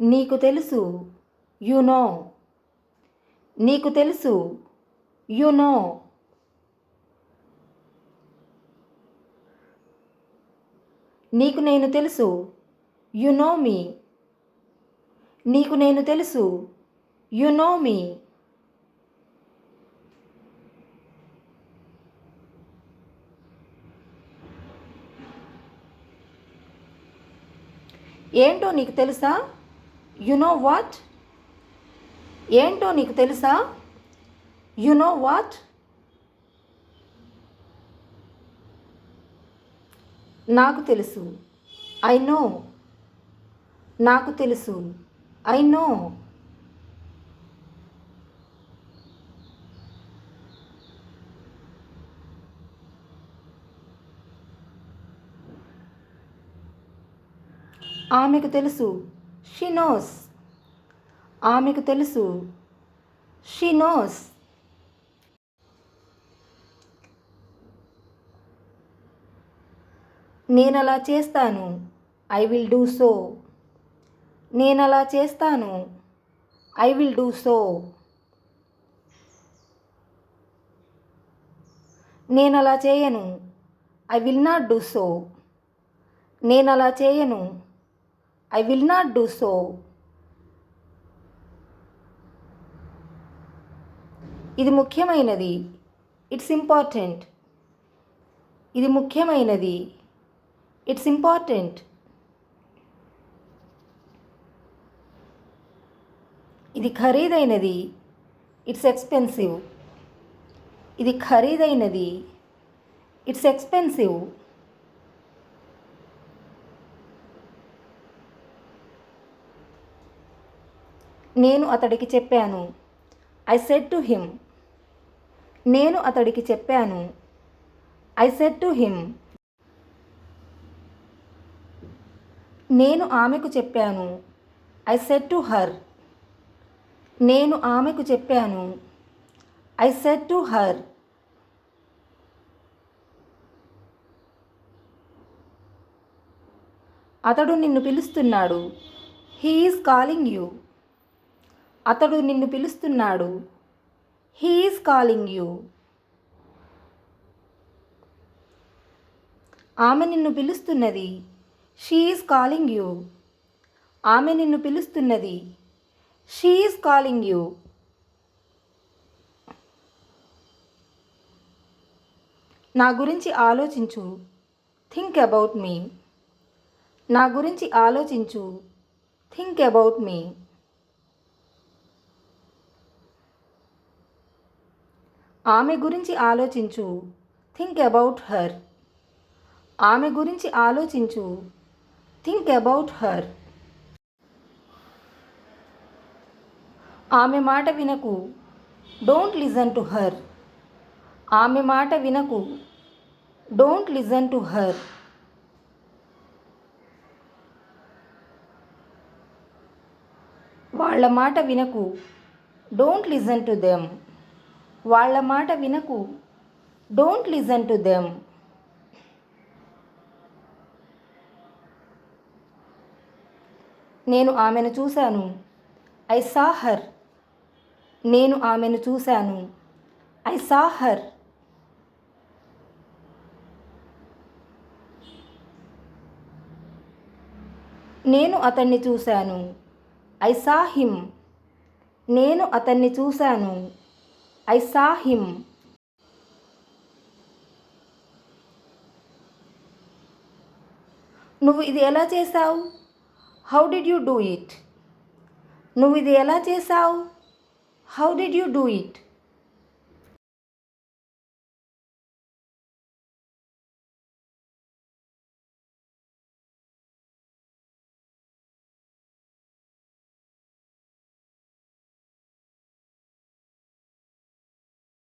నీకు తెలుసు. You know. నీకు తెలుసు. You know. నీకు నేను తెలుసు. యు నో మీ. నీకు నేను తెలుసు. యు నో మీ. ఏంటో నీకు తెలుసా? You know what? ఏంటో నీకు తెలుసా? You know what? నాకు తెలుసు. I know. నాకు తెలుసు. I know. ఆమెకు తెలుసు. She knows. ఆమెకు తెలుసు. She knows. నేనలా చేస్తాను. I will do so. నేనలా చేస్తాను. I will do so. నేనలా చేయను. I will not do so. నేనలా చేయను. I will not do so. ఇది ముఖ్యమైనది. It's important. ఇది ముఖ్యమైనది. It's important. ఇది ఖరీదైనది. It's expensive. ఇది ఖరీదైనది. It's expensive. నేను అతడికి చెప్పాను. I said to him. నేను అతడికి చెప్పాను. I said to him. నేను ఆమెకు చెప్పాను. I said to her. నేను ఆమెకు చెప్పాను. I said to her. అతడు నిన్ను పిలుస్తున్నాడు. He is calling you. అతడు నిన్ను పిలుస్తున్నాడు. He is calling you. ఆమె నిన్ను పిలుస్తున్నది. She is calling you. ఆమె నిన్ను పిలుస్తున్నది. She is calling you. నా గురించి ఆలోచించు. Think about me. నా గురించి ఆలోచించు. Think about me. ఆమె గురించి ఆలోచించు. Think about her. ఆమె గురించి ఆలోచించు. Think about her. ఆమె మాట వినకు. Don't listen to her. ఆమె మాట వినకు. Don't listen to her. వాళ్ళ మాట వినకు. Don't listen to them. వాళ్ళ మాట వినకు. Don't listen to them. నేను ఆమెను చూశాను. I saw her. నేను ఆమెను చూశాను. I saw her. నేను అతన్ని చూశాను. I saw him. నేను అతన్ని చూశాను. I saw him. నువ్వు ఇది ఎలా చేశావు? How did you do it? నువ్వు ఇది ఎలా చేశావు? How did you do it?